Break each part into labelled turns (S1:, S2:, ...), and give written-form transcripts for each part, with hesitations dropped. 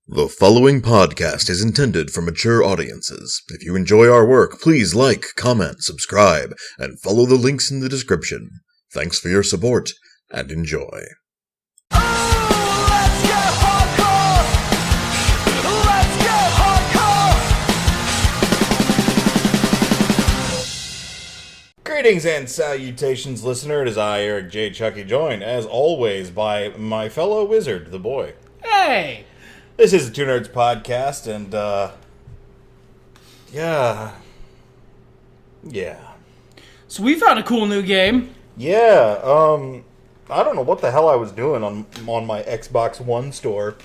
S1: The following podcast is intended for mature audiences. If you enjoy our work, please like, comment, subscribe, and follow the links in the description. Thanks for your support, and enjoy.
S2: Greetings and salutations, listener. It is I, Eric J. Chucky, joined, as always, by my fellow wizard, the boy.
S3: Hey!
S2: This is the Two Nerds Podcast, and, yeah.
S3: So we found a cool new game.
S2: Yeah, I don't know what the hell I was doing on my Xbox One store,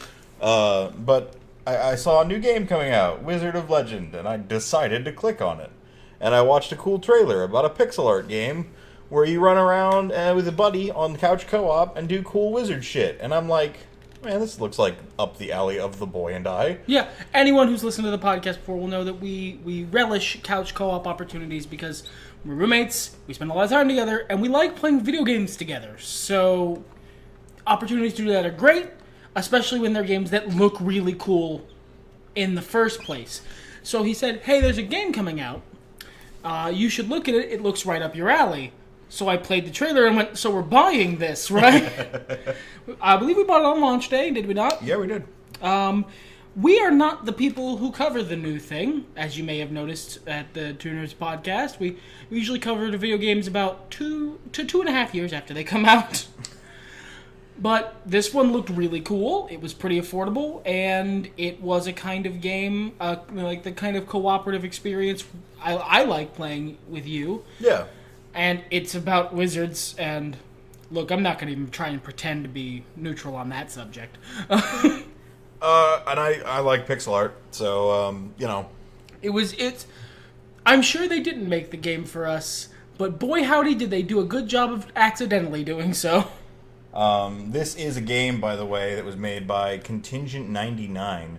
S2: but I saw a new game coming out, Wizard of Legend, and I decided to click on it. And I watched a cool trailer about a pixel art game where you run around with a buddy on couch co-op and do cool wizard shit. And I'm like, man, this looks like up the alley of the boy and I.
S3: Yeah, anyone who's listened to the podcast before will know that we relish couch co-op opportunities because we're roommates, we spend a lot of time together, and we like playing video games together. So opportunities to do that are great, especially when they're games that look really cool in the first place. So he said, hey, there's a game coming out. You should look at it. It looks right up your alley. So I played the trailer and went, so we're buying this, right? I believe we bought it on launch day, did we not?
S2: Yeah, we did.
S3: We are not the people who cover the new thing, as you may have noticed at the Two Nerds Podcast. We usually cover the video games about 2 to 2.5 years after they come out. But this one looked really cool. It was pretty affordable, and it was a kind of game, like the kind of cooperative experience I like playing with you.
S2: Yeah.
S3: And it's about wizards, and look, I'm not going to even try and pretend to be neutral on that subject.
S2: And I like pixel art, so, you know.
S3: I'm sure they didn't make the game for us, but boy howdy did they do a good job of accidentally doing so.
S2: This is a game, by the way, that was made by Contingent 99,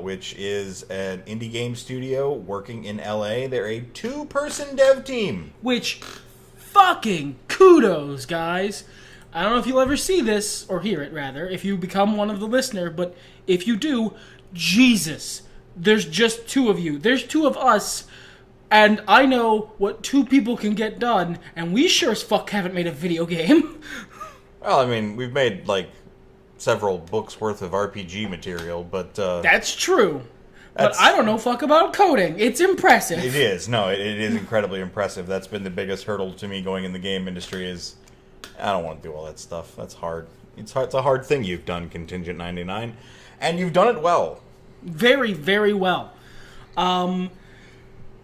S2: which is an indie game studio working in LA. They're a 2-person dev team.
S3: Which, fucking kudos, guys. I don't know if you'll ever see this, or hear it, rather, if you become one of the listener, but if you do, Jesus, there's just 2 of you. There's 2 of us, and I know what 2 people can get done, and we sure as fuck haven't made a video game.
S2: Well, I mean, we've made, like, several books worth of RPG material, but,
S3: That's true. But I don't know fuck about coding. It's impressive.
S2: It is. No, it is incredibly impressive. That's been the biggest hurdle to me going in the game industry is, I don't want to do all that stuff. That's hard. It's a hard thing you've done, Contingent 99, and you've done it well.
S3: Very, very well.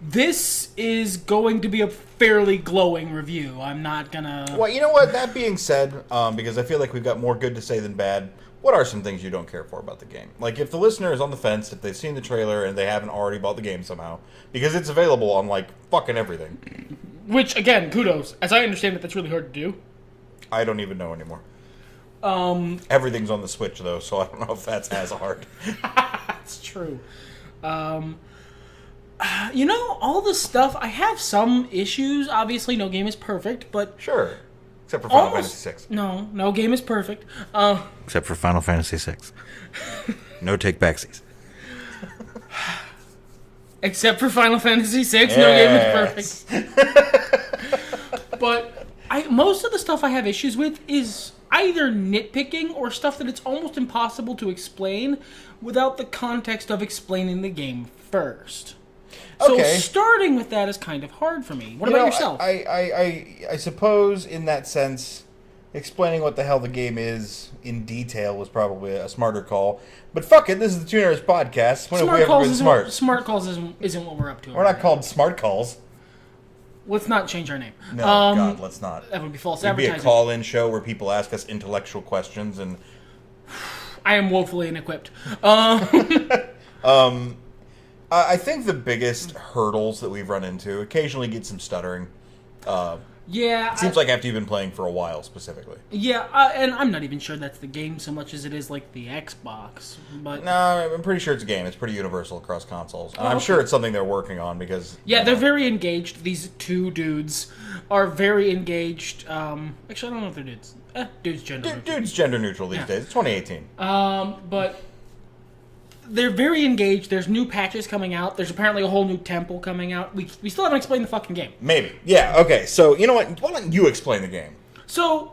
S3: This is going to be a fairly glowing review. I'm not gonna...
S2: Well, you know what? That being said, because I feel like we've got more good to say than bad, what are some things you don't care for about the game? Like, if the listener is on the fence, if they've seen the trailer and they haven't already bought the game somehow, because it's available on, like, fucking everything.
S3: Which, again, kudos. As I understand it, that's really hard to do.
S2: I don't even know anymore. Everything's on the Switch, though, so I don't know if that's as hard.
S3: That's true. You know, all the stuff, I have some issues. Obviously, no game is perfect, but...
S2: Sure. Except for Final Fantasy VI.
S3: No game is perfect.
S2: Except for Final Fantasy VI. No take backsies.
S3: Except for Final Fantasy VI, no game is perfect. But most of the stuff I have issues with is either nitpicking or stuff that it's almost impossible to explain without the context of explaining the game first. So starting with that is kind of hard for me. What about yourself?
S2: I suppose in that sense, explaining what the hell the game is in detail was probably a smarter call. But fuck it, this is the Two Nerds Podcast. When have we ever been smart?
S3: Smart calls isn't what we're up to.
S2: We're not called Smart Calls.
S3: Let's not change our name.
S2: No, God, let's not.
S3: That would be false
S2: advertising.
S3: advertising.
S2: It'd be a call-in show where people ask us intellectual questions and...
S3: I am woefully inequipped.
S2: I think the biggest hurdles that we've run into occasionally get some stuttering.
S3: Yeah.
S2: It seems like after you've been playing for a while, specifically.
S3: Yeah, and I'm not even sure that's the game so much as it is like the Xbox. But
S2: no, I'm pretty sure it's a game. It's pretty universal across consoles. And I'm sure it's something they're working on because...
S3: Yeah, they're very engaged. These 2 dudes are very engaged. Actually, I don't know if they're dudes. Dudes gender neutral.
S2: Dudes gender neutral these days. It's 2018.
S3: But they're very engaged. There's new patches coming out. There's apparently a whole new temple coming out. We still haven't explained the fucking game.
S2: Maybe. Yeah, okay. So, you know what? Why don't you explain the game?
S3: So,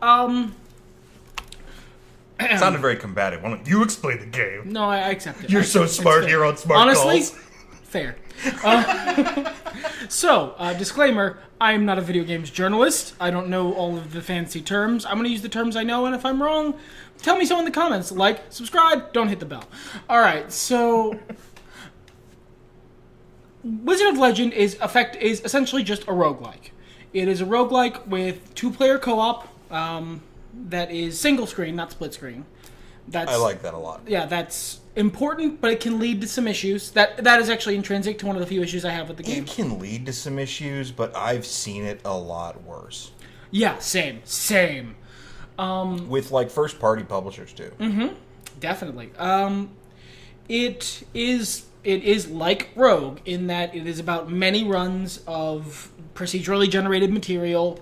S2: It sounded very combative. Why don't you explain the game?
S3: No, I accept it.
S2: You're so smart here on Smart
S3: Honestly,
S2: Calls.
S3: fair. So, disclaimer, I am not a video games journalist. I don't know all of the fancy terms. I'm going to use the terms I know, and if I'm wrong, tell me so in the comments. Like, subscribe, don't hit the bell. Alright, so... Wizard of Legend is essentially just a roguelike. It is a roguelike with 2-player co-op that is single screen, not split screen.
S2: I like that a lot.
S3: Yeah, that's important, but it can lead to some issues. That is actually intrinsic to one of the few issues I have with the game.
S2: It can lead to some issues, but I've seen it a lot worse.
S3: Yeah, same.
S2: With, like, first-party publishers, too.
S3: Mm-hmm. Definitely. It is like Rogue in that it is about many runs of procedurally generated material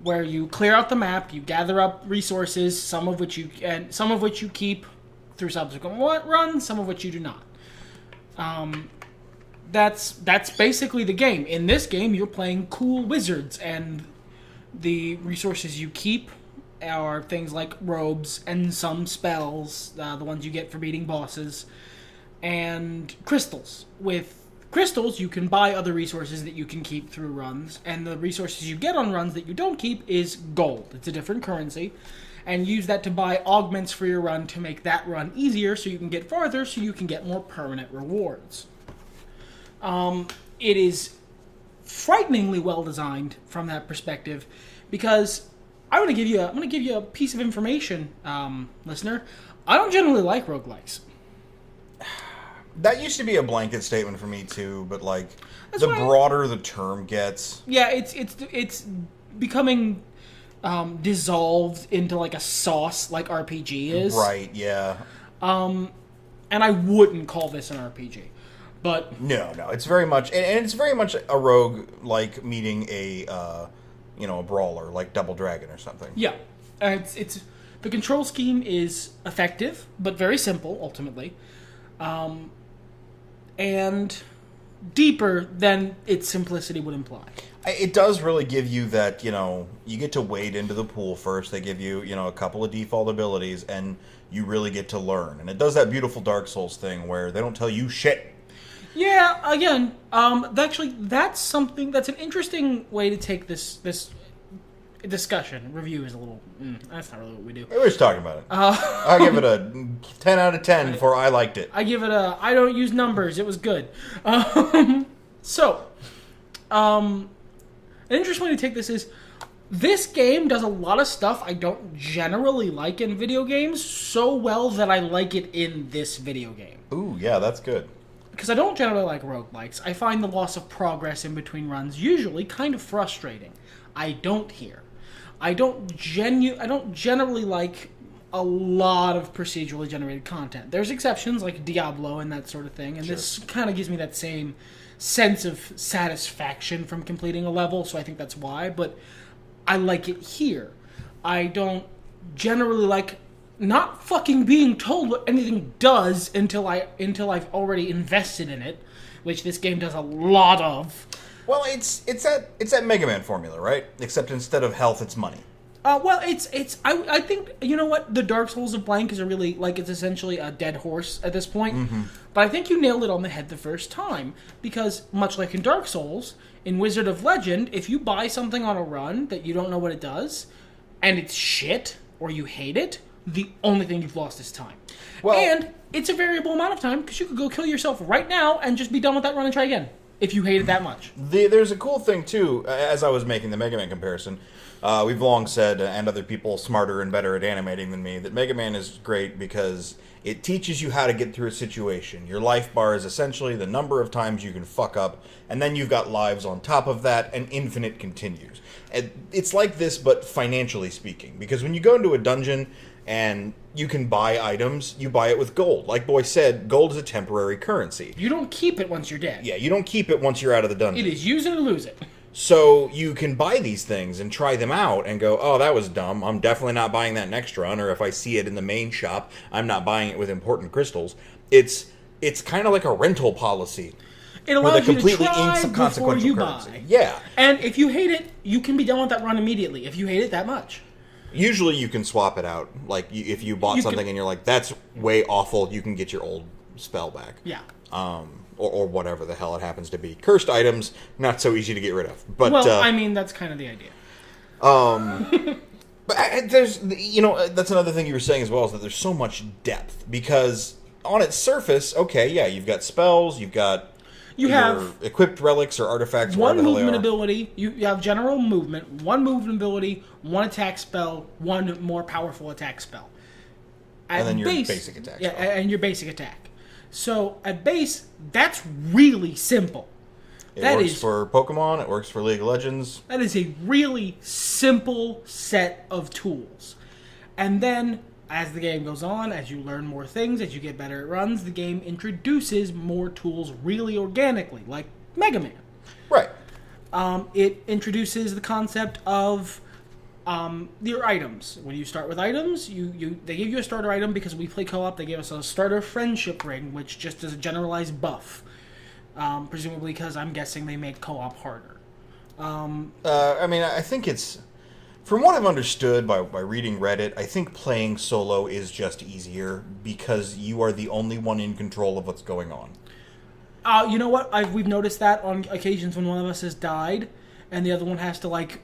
S3: where you clear out the map, you gather up resources, some of which you keep through subsequent runs, some of which you do not. That's basically the game. In this game, you're playing cool wizards, and the resources you keep are things like robes and some spells, the ones you get for beating bosses, and crystals. With crystals, you can buy other resources that you can keep through runs, and the resources you get on runs that you don't keep is gold. It's a different currency, and use that to buy augments for your run to make that run easier so you can get farther, so you can get more permanent rewards. It is frighteningly well designed from that perspective, because I'm going to give you a piece of information, listener. I don't generally like roguelikes.
S2: That used to be a blanket statement for me too, but like the broader the term gets,
S3: yeah, it's becoming dissolved into like a sauce, like RPG is.
S2: Right? Yeah.
S3: And I wouldn't call this an RPG, but
S2: no, it's very much, and it's very much a rogue like meeting a a brawler like Double Dragon or something.
S3: Yeah, it's the control scheme is effective but very simple ultimately. And deeper than its simplicity would imply.
S2: It does really give you that, you get to wade into the pool first. They give you, a couple of default abilities, and you really get to learn. And it does that beautiful Dark Souls thing where they don't tell you shit.
S3: Yeah, again, actually, that's an interesting way to take this discussion. Review is a little... that's not really what we do.
S2: We're just talking about it. I'll give it a 10 out of 10 for I liked it.
S3: I give it a... I don't use numbers. It was good. An interesting way to take this is... This game does a lot of stuff I don't generally like in video games so well that I like it in this video game.
S2: Ooh, yeah, that's good.
S3: Because I don't generally like roguelikes. I find the loss of progress in between runs usually kind of frustrating. I don't here. I don't generally like a lot of procedurally generated content. There's exceptions like Diablo and that sort of thing, and
S2: Sure.
S3: This kind of gives me that same sense of satisfaction from completing a level, so I think that's why, but I like it here. I don't generally like not fucking being told what anything does until I've already invested in it, which this game does a lot of.
S2: Well, it's that Mega Man formula, right? Except instead of health, it's money.
S3: I think, you know what, the Dark Souls of Blank is it's essentially a dead horse at this point. Mm-hmm. But I think you nailed it on the head the first time, because much like in Dark Souls, in Wizard of Legend, if you buy something on a run that you don't know what it does, and it's shit, or you hate it, the only thing you've lost is time.
S2: Well,
S3: and it's a variable amount of time, because you could go kill yourself right now and just be done with that run and try again, if you hate it that much.
S2: There's a cool thing, too, as I was making the Mega Man comparison. We've long said, and other people smarter and better at animating than me, that Mega Man is great because it teaches you how to get through a situation. Your life bar is essentially the number of times you can fuck up, and then you've got lives on top of that, and infinite continues. And it's like this, but financially speaking, because when you go into a dungeon and you can buy items, you buy it with gold. Like Boy said, gold is a temporary currency.
S3: You don't keep it once you're dead.
S2: Yeah, you don't keep it once you're out of the dungeon.
S3: It is use it or lose it.
S2: So you can buy these things and try them out and go, oh, that was dumb. I'm definitely not buying that next run. Or if I see it in the main shop, I'm not buying it with important crystals. It's it's kind of like a rental policy.
S3: It allows you to
S2: completely
S3: try before
S2: inconsequential
S3: you
S2: currency.
S3: buy.
S2: Yeah.
S3: And if you hate it, you can be done with that run immediately, if you hate it that much.
S2: Usually you can swap it out. Like, if you bought something and you're like, that's way awful, you can get your old spell back.
S3: Yeah.
S2: Or whatever the hell it happens to be. Cursed items, not so easy to get rid of. But,
S3: well, I mean, that's kind of the idea.
S2: But there's, that's another thing you were saying as well, is that there's so much depth. Because on its surface, okay, yeah, you've got spells, you've got
S3: You have
S2: equipped relics or artifacts.
S3: one movement ability. You have general movement, one movement ability, one attack spell, one more powerful attack spell.
S2: And then your basic attack spell.
S3: And your basic attack. So at base, that's really simple.
S2: It works for Pokemon, it works for League of Legends.
S3: That is a really simple set of tools. And then, as the game goes on, as you learn more things, as you get better at runs, the game introduces more tools really organically, like Mega Man.
S2: Right.
S3: It introduces the concept of your items. When you start with items, they give you a starter item because we play co-op. They gave us a starter friendship ring, which just is a generalized buff. Presumably because I'm guessing they make co-op harder.
S2: I think it's... From what I've understood by reading Reddit, I think playing solo is just easier because you are the only one in control of what's going on.
S3: You know what? We've noticed that on occasions when one of us has died and the other one has to, like,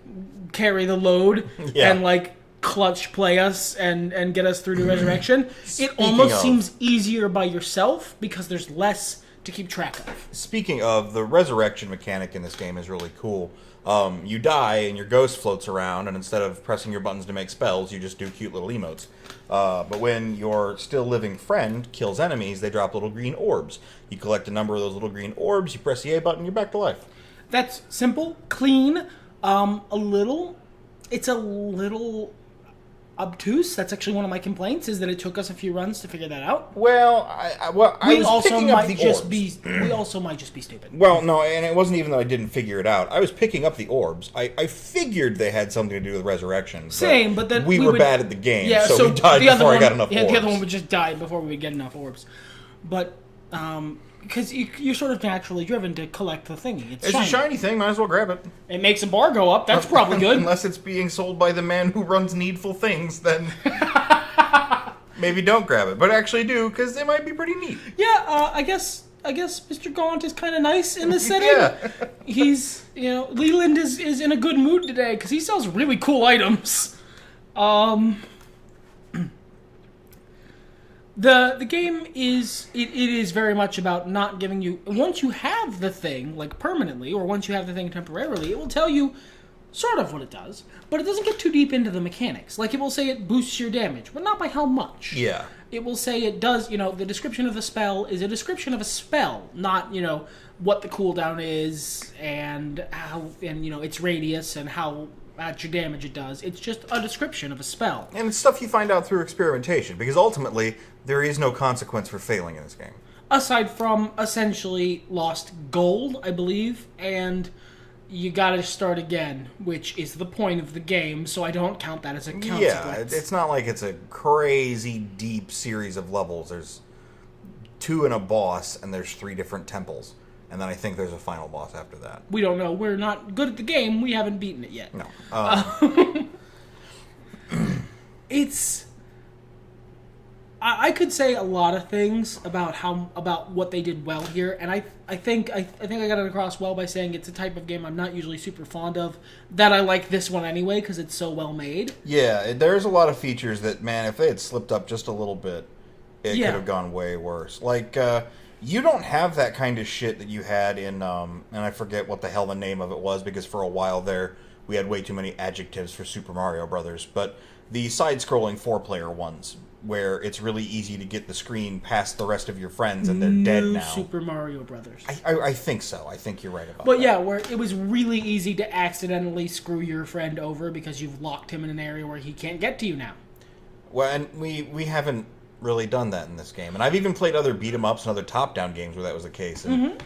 S3: carry the load and, like, clutch play us and get us through to resurrection. It almost seems easier by yourself because there's less to keep track of.
S2: Speaking of, the resurrection mechanic in this game is really cool. You die and your ghost floats around, and instead of pressing your buttons to make spells, you just do cute little emotes. But when your still living friend kills enemies, they drop little green orbs. You collect a number of those little green orbs, you press the A button, you're back to life.
S3: That's simple, clean, it's a little obtuse. That's actually one of my complaints, is that it took us a few runs to figure that out.
S2: Well, I was picking up the orbs.
S3: We also might just be stupid.
S2: Well, no, and it wasn't even that I didn't figure it out. I was picking up the orbs. I figured they had something to do with resurrection.
S3: Same, but then
S2: we were bad at the game,
S3: yeah,
S2: so we died before I got enough orbs.
S3: Yeah, the other one would just die before we would get enough orbs. But, because you're sort of naturally driven to collect the thing. It's
S2: a shiny thing, might as well grab it.
S3: It makes a bar go up, that's probably good.
S2: Unless it's being sold by the man who runs Needful Things, then maybe don't grab it. But actually do, because they might be pretty neat.
S3: Yeah, I guess Mr. Gaunt is kind of nice in this setting.
S2: Yeah.
S3: He's, Leland is in a good mood today, because he sells really cool items. The game is it is very much about not giving you, once you have the thing, like permanently, or once you have the thing temporarily, it will tell you sort of what it does, but it doesn't get too deep into the mechanics. Like, it will say it boosts your damage, but not by how much.
S2: Yeah.
S3: It will say it does, the description of the spell is a description of a spell, not, what the cooldown is and how, and its radius and how much damage it does. It's just a description of a spell.
S2: And it's stuff you find out through experimentation, because ultimately, there is no consequence for failing in this game.
S3: Aside from essentially lost gold, I believe, and you gotta start again, which is the point of the game, so I don't count that as a consequence.
S2: Yeah, it's not like it's a crazy deep series of levels. There's 2 and a boss, and there's 3 different temples. And then I think there's a final boss after that.
S3: We don't know. We're not good at the game. We haven't beaten it yet.
S2: No.
S3: It's... I could say a lot of things about what they did well here, and I think I got it across well by saying it's a type of game I'm not usually super fond of, that I like this one anyway because it's so well made.
S2: Yeah, there's a lot of features that, man, if they had slipped up just a little bit, it could have gone way worse. Like, you don't have that kind of shit that you had in, and I forget what the hell the name of it was, because for a while there, we had way too many adjectives for Super Mario Brothers, but the side-scrolling 4-player ones, where it's really easy to get the screen past the rest of your friends and they're dead now.
S3: Super Mario Brothers.
S2: I think so. I think you're right about that.
S3: But yeah, where it was really easy to accidentally screw your friend over because you've locked him in an area where he can't get to you now.
S2: Well, and we haven't really done that in this game. And I've even played other beat-em-ups and other top-down games where that was the case. And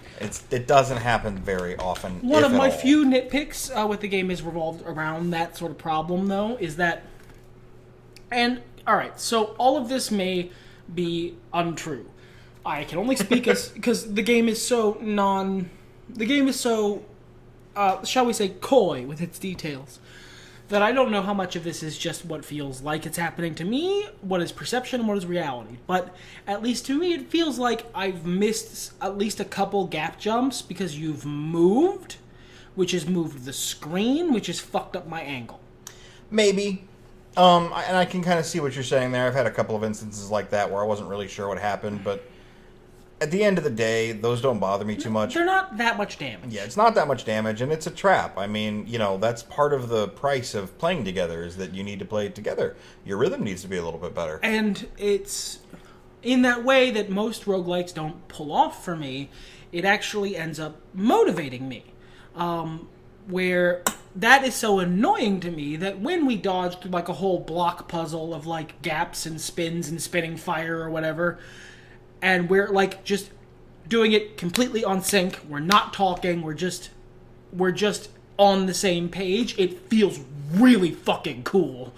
S2: it doesn't happen very often,
S3: One of my few nitpicks with the game is revolved around that sort of problem, though, is that... And, alright, so all of this may be untrue. I can only speak as because the game is so shall we say, coy with its details, that I don't know how much of this is just what feels like it's happening to me, what is perception, and what is reality. But at least to me, it feels like I've missed at least a couple gap jumps because you've moved, which has moved the screen, which has fucked up my angle.
S2: Maybe. And I can kind of see what you're saying there. I've had a couple of instances like that where I wasn't really sure what happened, but at the end of the day, those don't bother me too much.
S3: They're not that much damage.
S2: Yeah, it's not that much damage, and it's a trap. I mean, that's part of the price of playing together, is that you need to play together. Your rhythm needs to be a little bit better.
S3: And it's in that way that most roguelikes don't pull off for me. It actually ends up motivating me. Where that is so annoying to me that when we dodge through like a whole block puzzle of like gaps and spins and spinning fire or whatever, and we're like just doing it completely on sync, we're not talking, we're just on the same page, it feels really fucking cool.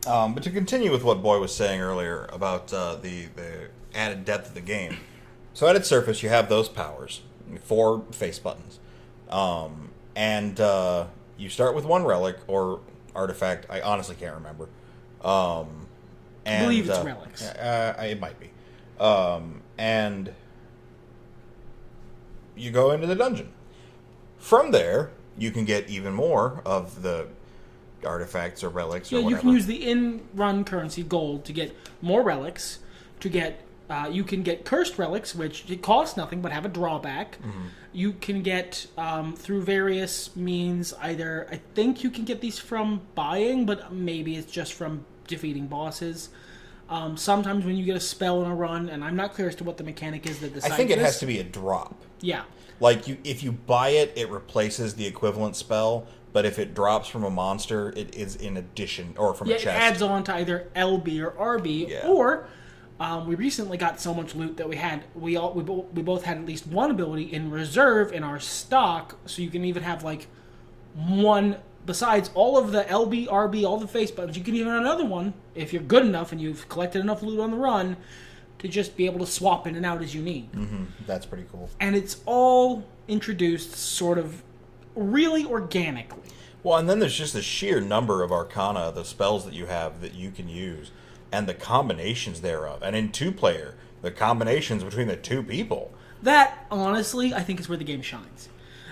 S2: But to continue with what Boy was saying earlier about the added depth of the game, so at its surface you have those powers, 4 face buttons. And you start with 1 relic or artifact. I honestly can't remember.
S3: I believe it's relics.
S2: It might be. And you go into the dungeon. From there, you can get even more of the artifacts or relics or whatever.
S3: You can use the in-run currency gold to get more relics, to get... you can get cursed relics, which it costs nothing but have a drawback. Mm-hmm. You can get, through various means, either... I think you can get these from buying, but maybe it's just from defeating bosses. Sometimes when you get a spell in a run, and I'm not clear as to what the mechanic is that decides
S2: I think it
S3: this.
S2: has to be a drop.
S3: Yeah.
S2: Like, if you buy it, it replaces the equivalent spell, but if it drops from a monster, it is in addition, or from a chest.
S3: It adds on to either LB or RB, or... we recently got so much loot that we both had at least one ability in reserve in our stock, so you can even have like one besides all of the LB, RB, all the face buttons. You can even have another one if you're good enough and you've collected enough loot on the run to just be able to swap in and out as you need.
S2: Mm-hmm. That's pretty cool.
S3: And it's all introduced sort of really organically.
S2: Well, and then there's just the sheer number of arcana, the spells that you have that you can use, and the combinations thereof. And in 2-player, the combinations between the 2 people.
S3: That, honestly, I think is where the game shines.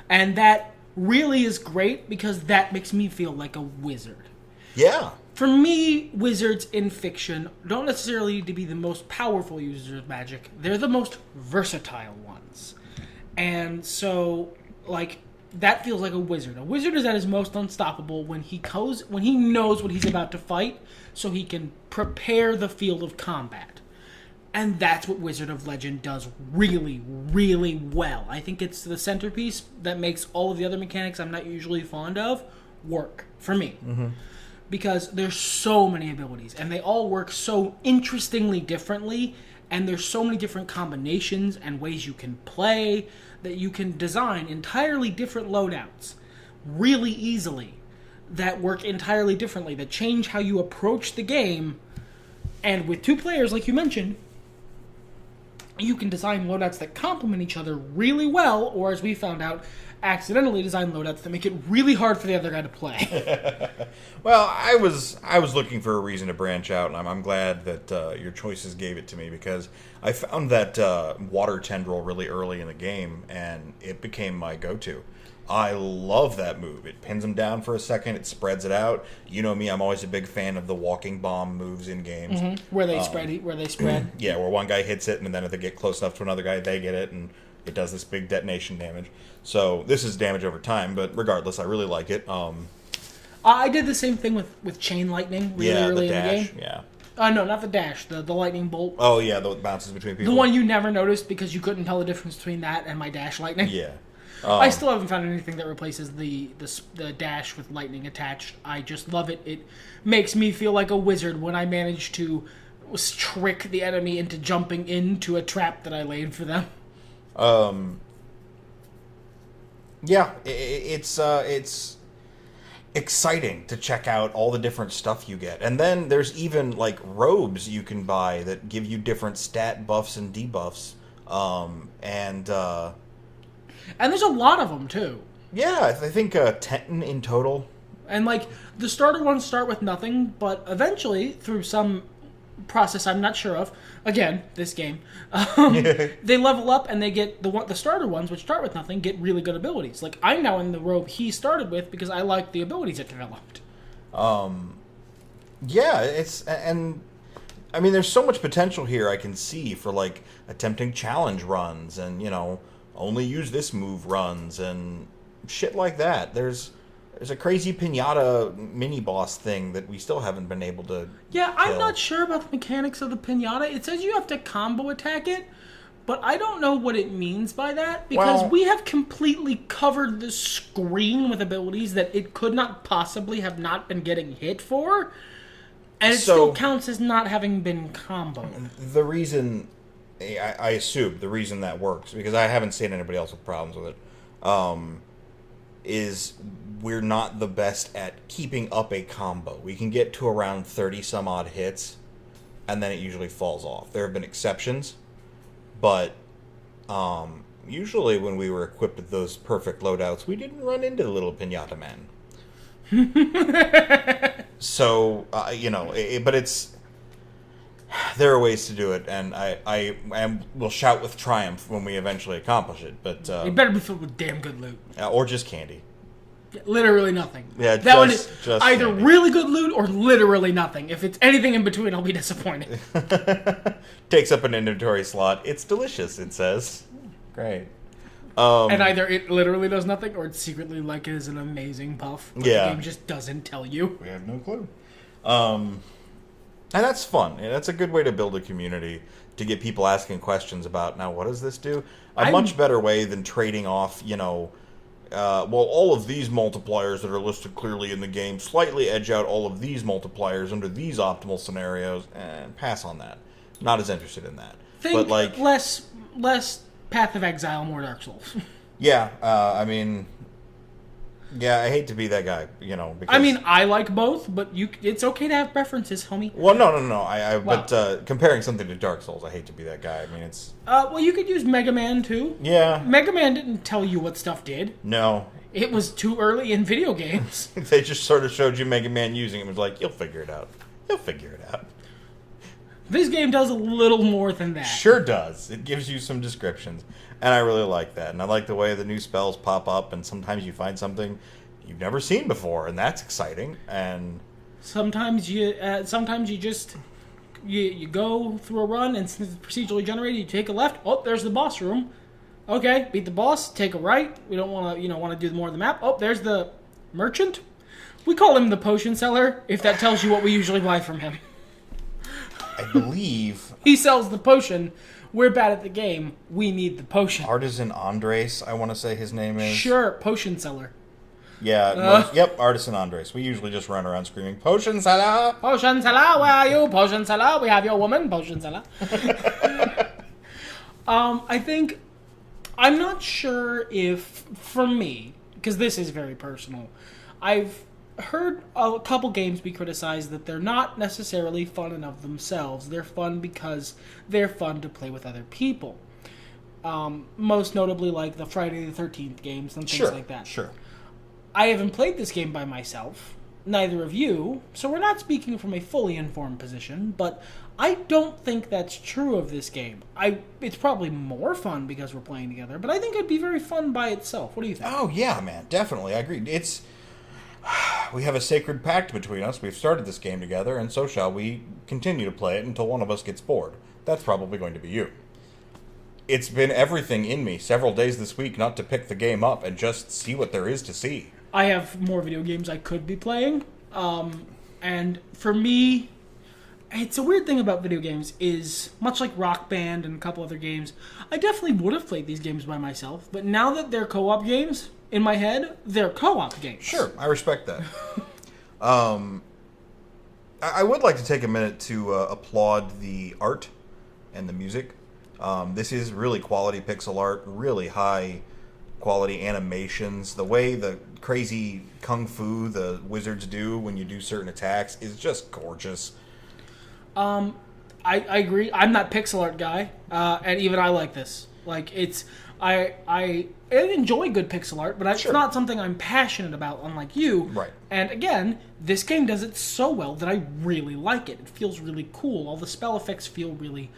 S3: And that really is great because that makes me feel like a wizard.
S2: Yeah.
S3: For me, wizards in fiction don't necessarily need to be the most powerful users of magic. They're the most versatile ones. And so, like, that feels like a wizard. A wizard is at his most unstoppable when he knows what he's about to fight, so he can prepare the field of combat. And that's what Wizard of Legend does really, really well. I think it's the centerpiece that makes all of the other mechanics I'm not usually fond of work for me. Mm-hmm. Because there's so many abilities, and they all work so interestingly differently, and there's so many different combinations and ways you can play that you can design entirely different loadouts really easily that work entirely differently, that change how you approach the game. And with 2 players, like you mentioned, you can design loadouts that complement each other really well, or as we found out, accidentally design loadouts that make it really hard for the other guy to play.
S2: Well, I was looking for a reason to branch out, and I'm glad that your choices gave it to me, because I found that water tendril really early in the game, and it became my go-to. I love that move. It pins them down for a second, it spreads it out. You know me, I'm always a big fan of the walking bomb moves in games.
S3: Mm-hmm. Where they spread.
S2: Yeah, where one guy hits it, and then if they get close enough to another guy, they get it, and it does this big detonation damage. So this is damage over time, but regardless, I really like it.
S3: I did the same thing with chain lightning really early
S2: the dash,
S3: in the game.
S2: Yeah.
S3: No, not the dash, the lightning bolt.
S2: Oh, yeah, the bounces between people.
S3: The one you never noticed because you couldn't tell the difference between that and my dash lightning.
S2: Yeah.
S3: I still haven't found anything that replaces the dash with lightning attached. I just love it. It makes me feel like a wizard when I manage to trick the enemy into jumping into a trap that I laid for them.
S2: Yeah, it's exciting to check out all the different stuff you get. And then there's even like robes you can buy that give you different stat buffs and debuffs. And
S3: there's a lot of them too.
S2: Yeah, I think 10 in total.
S3: And like the starter ones start with nothing, but eventually through some process I'm not sure of, again, this game, they level up and they get the starter ones, which start with nothing, get really good abilities. Like I'm now in the robe he started with because I like the abilities it developed.
S2: Yeah, and I mean, there's so much potential here I can see for like attempting challenge runs and, you know, only use this move runs and shit like that. There's a crazy pinata mini boss thing that we still haven't been able to
S3: Yeah,
S2: kill.
S3: I'm not sure about the mechanics of the pinata. It says you have to combo attack it, but I don't know what it means by that because we have completely covered the screen with abilities that it could not possibly have not been getting hit for, and it still counts as not having been comboed.
S2: The reason, I assume, the reason that works, because I haven't seen anybody else with problems with it, is we're not the best at keeping up a combo. We can get to around 30 some odd hits, and then it usually falls off. There have been exceptions, but usually when we were equipped with those perfect loadouts, we didn't run into the little pinata man. So, you know, but it's... There are ways to do it, and I will shout with triumph when we eventually accomplish it. But
S3: It better be filled with damn good loot.
S2: Or just candy.
S3: Literally nothing.
S2: Yeah,
S3: that one is
S2: just
S3: either
S2: candy.
S3: really good loot or literally nothing. If it's anything in between, I'll be disappointed.
S2: Takes up an inventory slot. It's delicious, it says. Great.
S3: And either it literally does nothing, or it's secretly like it is an amazing puff. But
S2: Yeah.
S3: the game just doesn't tell you.
S2: We have no clue. And that's fun. Yeah, that's a good way to build a community, to get people asking questions about, now, what does this do? A much better way than trading off, you know, all of these multipliers that are listed clearly in the game slightly edge out all of these multipliers under these optimal scenarios, and pass on that. Not as interested in that.
S3: Think
S2: but like
S3: less Path of Exile, more Dark Souls.
S2: Yeah, I mean, yeah, I hate to be that guy, you know. Because,
S3: I mean, I like both, but it's okay to have preferences, homie.
S2: well, no. But comparing something to Dark Souls, I hate to be that guy. I mean, it's...
S3: Well, you could use Mega Man, too.
S2: Yeah.
S3: Mega Man didn't tell you what stuff did.
S2: No.
S3: It was too early in video games.
S2: They just sort of showed you Mega Man using it and was like, you'll figure it out. You'll figure it out.
S3: This game does a little more than that.
S2: Sure does. It gives you some descriptions. And I really like that. And I like the way the new spells pop up, and sometimes you find something you've never seen before, and that's exciting. And
S3: sometimes you just you go through a run, and since it's procedurally generated, you take a left. Oh, there's the boss room. Okay, beat the boss. Take a right. We don't want to do more of the map. Oh, there's the merchant. We call him the potion seller, if that tells you what we usually buy from him.
S2: I believe
S3: He sells the potion. We're bad at the game. We need the potion.
S2: Artisan Andres, I want to say his name is.
S3: Sure, potion seller.
S2: Yeah, yep, Artisan Andres. We usually just run around screaming, "Potion seller!
S3: Potion seller, where are you? Potion seller, we have your woman, potion seller." I think, I'm not sure if, for me, because this is very personal, I've heard a couple games be criticized that they're not necessarily fun in of themselves. They're fun because they're fun to play with other people. Most notably like the Friday the 13th games and things like that.
S2: Sure.
S3: I haven't played this game by myself, neither of you, so we're not speaking from a fully informed position, but I don't think that's true of this game. It's probably more fun because we're playing together, but I think it'd be very fun by itself. What do you think?
S2: Oh, yeah, man, definitely. I agree. We have a sacred pact between us. We've started this game together, and so shall we continue to play it until one of us gets bored. That's probably going to be you. It's been everything in me several days this week not to pick the game up and just see what there is to see.
S3: I have more video games I could be playing, and for me, it's a weird thing about video games is, much like Rock Band and a couple other games, I definitely would have played these games by myself, but now that they're co-op games, in my head, they're co-op games.
S2: Sure, I respect that. I would like to take a minute to applaud the art and the music. This is really quality pixel art, really high quality animations. The way the crazy kung fu the wizards do when you do certain attacks is just gorgeous.
S3: I agree. I'm not pixel art guy, and even I like this. Like, it's... I enjoy good pixel art, but it's not something I'm passionate about, unlike you.
S2: Right.
S3: And again, this game does it so well that I really like it. It feels really cool. All the spell effects feel really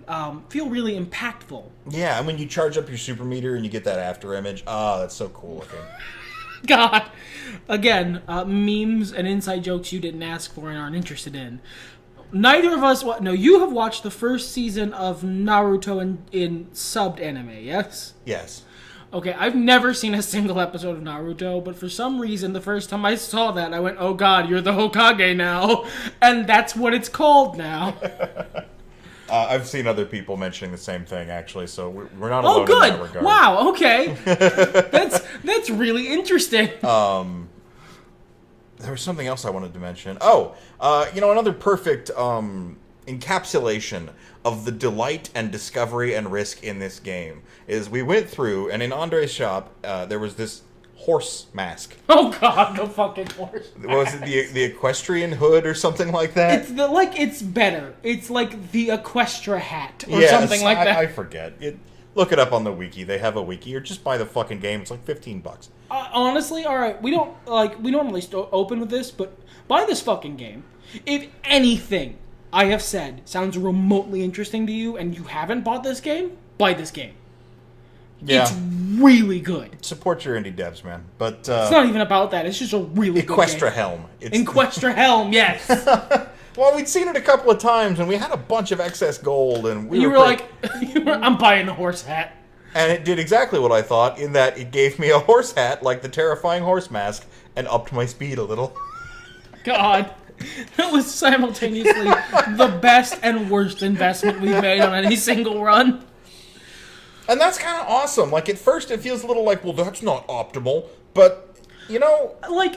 S3: impactful.
S2: Yeah, and when you charge up your super meter and you get that after image, that's so cool looking.
S3: God. Again, memes and inside jokes you didn't ask for and aren't interested in. Neither of us... No, you have watched the first season of Naruto in subbed anime, yes?
S2: Yes.
S3: Okay, I've never seen a single episode of Naruto, but for some reason, the first time I saw that, I went, oh god, you're the Hokage now. And that's what it's called now.
S2: I've seen other people mentioning the same thing, actually, so we're not alone in that regard.
S3: Wow, okay. That's really interesting.
S2: There was something else I wanted to mention. Another perfect encapsulation of the delight and discovery and risk in this game is we went through, and in Andre's shop, there was this horse mask.
S3: Oh god, the fucking horse mask.
S2: Was it the equestrian hood or something like that?
S3: It's better. It's like the Equestra hat or something like that.
S2: I forget. Look it up on the wiki. They have a wiki, or just buy the fucking game. It's like $15.
S3: Honestly, all right. We normally open with this, but buy this fucking game. If anything I have said sounds remotely interesting to you, and you haven't bought this game, buy this game. Yeah. It's really good.
S2: Support your indie devs, man. But
S3: it's not even about that. It's just a really good game.
S2: Equestra Helm.
S3: Equestra Helm, yes.
S2: Well, we'd seen it a couple of times, and we had a bunch of excess gold, and
S3: you were like, I'm buying the horse hat.
S2: And it did exactly what I thought, in that it gave me a horse hat, like the terrifying horse mask, and upped my speed a little.
S3: God. That was simultaneously the best and worst investment we've made on any single run.
S2: And that's kind of awesome. Like, at first it feels a little like, well, that's not optimal, but, you know...
S3: Like,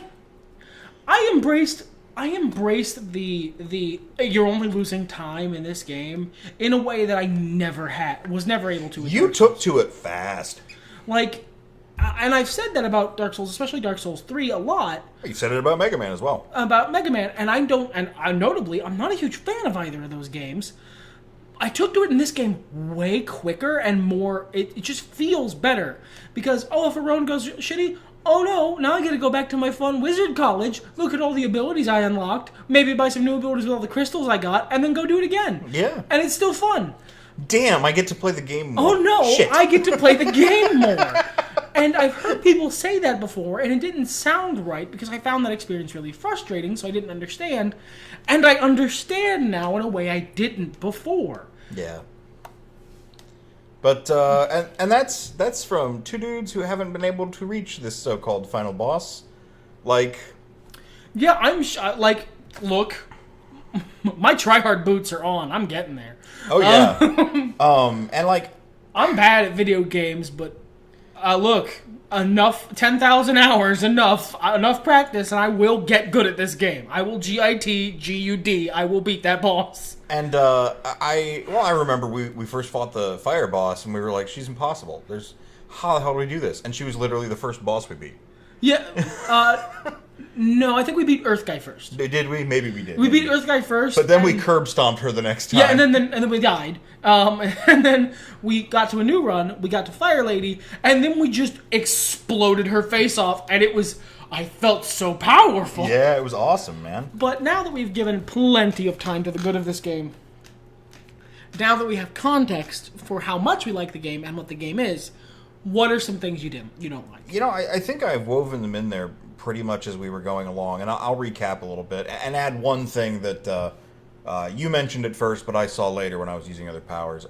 S3: I embraced the you're only losing time in this game in a way that I was never able to.
S2: You took to it fast.
S3: Like, and I've said that about Dark Souls, especially Dark Souls 3, a lot.
S2: You said it about Mega Man as well.
S3: About Mega Man, and notably, I'm not a huge fan of either of those games. I took to it in this game way quicker and more, it just feels better. Because, if a run goes shitty, oh no, now I gotta go back to my fun wizard college, look at all the abilities I unlocked, maybe buy some new abilities with all the crystals I got, and then go do it again.
S2: Yeah.
S3: And it's still fun.
S2: Damn, I get to play the game more.
S3: Oh no,
S2: Shit.
S3: I get to play the game more. And I've heard people say that before, and it didn't sound right, because I found that experience really frustrating, so I didn't understand. And I understand now in a way I didn't before.
S2: Yeah. But, and that's from two dudes who haven't been able to reach this so-called final boss. Like...
S3: Yeah, look, my try-hard boots are on. I'm getting there.
S2: Oh, yeah. And, like...
S3: I'm bad at video games, but, look, 10,000 hours, enough practice, and I will get good at this game. I will GIT, I will beat that boss.
S2: And, I remember we first fought the fire boss, and we were like, she's impossible. How the hell do we do this? And she was literally the first boss we beat.
S3: Yeah, no, I think we beat Earth Guy first.
S2: Did we? Maybe we did.
S3: We beat Earth Guy first.
S2: But then we curb stomped her the next time.
S3: Yeah, and then we died. And then we got to a new run, we got to Fire Lady, and then we just exploded her face off, and I felt so powerful.
S2: Yeah, it was awesome, man.
S3: But now that we've given plenty of time to the good of this game, now that we have context for how much we like the game and what the game is, what are some things you don't like?
S2: You know, I think I've woven them in there pretty much as we were going along, and I'll recap a little bit and add one thing that you mentioned at first, but I saw later when I was using other powers.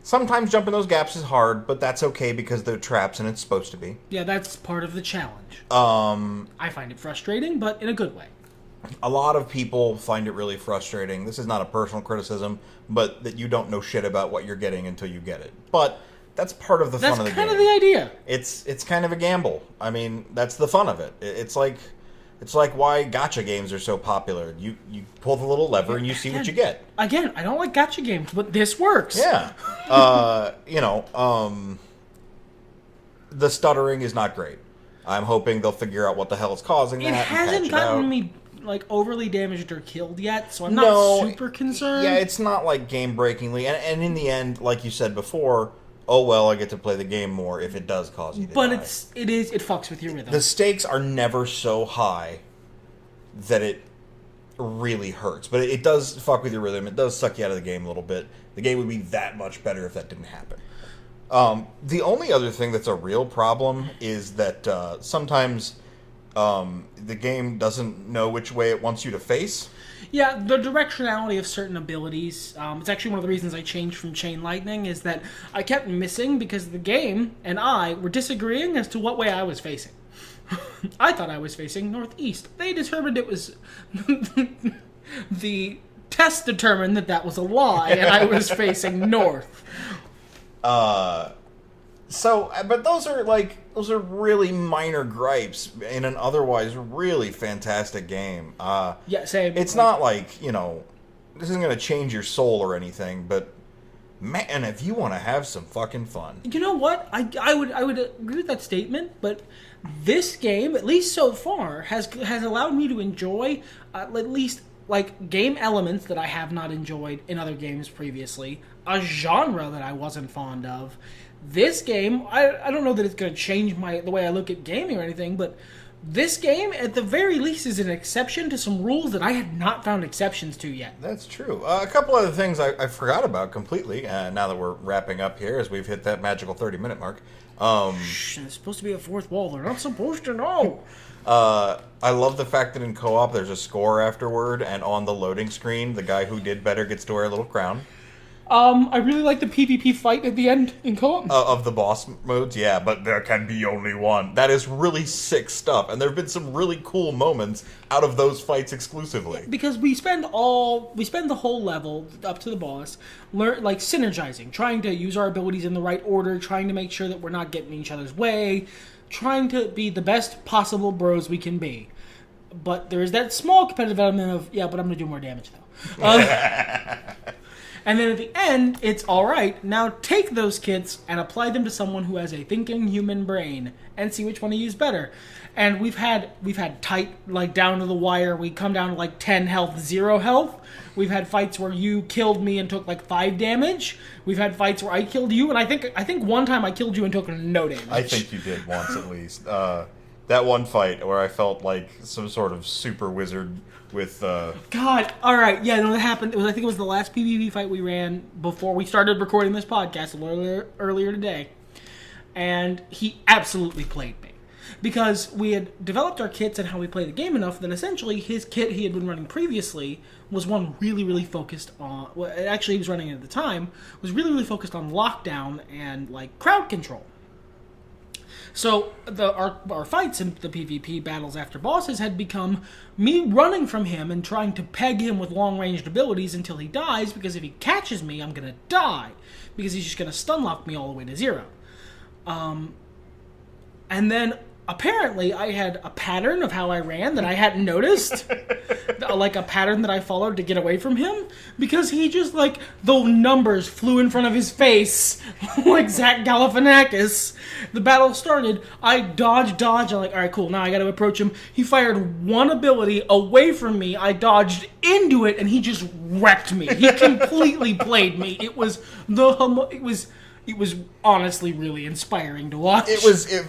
S2: Sometimes jumping those gaps is hard, but that's okay because they're traps and it's supposed to be.
S3: Yeah, that's part of the challenge. I find it frustrating, but in a good way.
S2: A lot of people find it really frustrating. This is not a personal criticism, but that you don't know shit about what you're getting until you get it. But that's part of the fun of the game.
S3: That's kind of the idea.
S2: It's kind of a gamble. I mean, that's the fun of it. It's like why gacha games are so popular. You pull the little lever and you see what you get.
S3: Again, I don't like gacha games, but this works.
S2: Yeah. the stuttering is not great. I'm hoping they'll figure out what the hell is causing that.
S3: It hasn't gotten me like overly damaged or killed yet, so I'm not super concerned.
S2: Yeah, it's not like game-breakingly, and in the end, like you said before, oh well, I get to play the game more if it does cause you to die.
S3: But it fucks with your rhythm.
S2: The stakes are never so high that it really hurts, but it does fuck with your rhythm. It does suck you out of the game a little bit. The game would be that much better if that didn't happen. The only other thing that's a real problem is that sometimes the game doesn't know which way it wants you to face.
S3: Yeah, the directionality of certain abilities, it's actually one of the reasons I changed from Chain Lightning, is that I kept missing because the game and I were disagreeing as to what way I was facing. I thought I was facing northeast. They determined it was... the test determined that was a lie, and I was facing north.
S2: But those are really minor gripes in an otherwise really fantastic game.
S3: Yeah, same.
S2: It's not like, this isn't going to change your soul or anything, but man, if you want to have some fucking fun.
S3: You know what? I would agree with that statement, but this game, at least so far, has allowed me to enjoy at least like game elements that I have not enjoyed in other games previously, a genre that I wasn't fond of. This game, I don't know that it's going to change the way I look at gaming or anything, but this game, at the very least, is an exception to some rules that I had not found exceptions to yet.
S2: That's true. A couple other things I forgot about completely, now that we're wrapping up here, as we've hit that magical 30-minute mark.
S3: Shh, there's supposed to be a fourth wall. They're not supposed to know.
S2: I love the fact that in co-op there's a score afterward, and on the loading screen, the guy who did better gets to wear a little crown.
S3: I really like the PvP fight at the end in co-op.
S2: Of the boss modes, yeah, but there can be only one. That is really sick stuff, and there have been some really cool moments out of those fights exclusively.
S3: Because we spend the whole level up to the boss, synergizing, trying to use our abilities in the right order, trying to make sure that we're not getting in each other's way, trying to be the best possible bros we can be. But there is that small competitive element of, but I'm going to do more damage though. And then at the end, it's all right. Now take those kits and apply them to someone who has a thinking human brain and see which one to use better. And we've had tight, like down to the wire. We come down to like 10 health, 0 health. We've had fights where you killed me and took like 5 damage. We've had fights where I killed you, and I think one time I killed you and took no damage.
S2: I think you did once at least. That one fight where I felt like some sort of super wizard with
S3: God, all right, yeah, no, that happened. I think it was the last PvP fight we ran before we started recording this podcast earlier today, and he absolutely played me because we had developed our kits and how we play the game enough that essentially his kit he had been running previously was one really, really focused on. Well, actually, he was running at the time was really, really focused on lockdown and like crowd control. So our fights in the PvP battles after bosses had become me running from him and trying to peg him with long-ranged abilities until he dies, because if he catches me, I'm going to die, because he's just going to stun lock me all the way to 0. And then apparently I had a pattern of how I ran that I hadn't noticed, like a pattern that I followed to get away from him, because he just, like, the numbers flew in front of his face, like Zach Galifianakis. The battle started, I dodged, I'm like, alright, cool, now I gotta approach him. He fired one ability away from me, I dodged into it, and he just wrecked me. He completely played me. It was honestly really inspiring to watch.
S2: It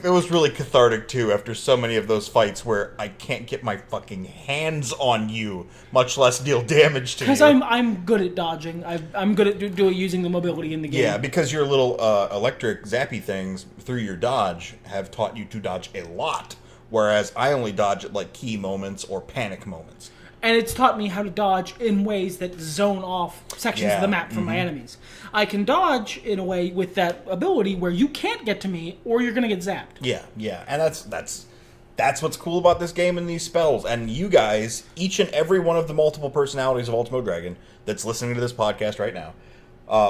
S2: was really cathartic too, after so many of those fights where I can't get my fucking hands on you, much less deal damage to you.
S3: Because I'm good at dodging. I'm good at using the mobility in the game.
S2: Yeah, because your little electric zappy things through your dodge have taught you to dodge a lot, whereas I only dodge at like key moments or panic moments.
S3: And it's taught me how to dodge in ways that zone off sections of the map from my enemies. I can dodge in a way with that ability where you can't get to me or you're going to get zapped.
S2: Yeah. And that's what's cool about this game and these spells. And you guys, each and every one of the multiple personalities of Ultimo Dragon that's listening to this podcast right now,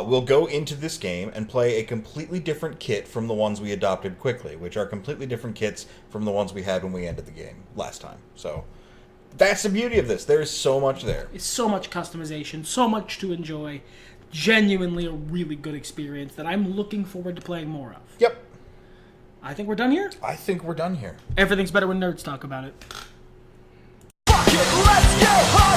S2: will go into this game and play a completely different kit from the ones we adopted quickly, which are completely different kits from the ones we had when we ended the game last time. So that's the beauty of this. There's so much there.
S3: It's so much customization, so much to enjoy. Genuinely a really good experience that I'm looking forward to playing more of.
S2: Yep.
S3: I think we're done here.
S2: I think we're done here.
S3: Everything's better when nerds talk about it.
S4: Fuck it, let's go home!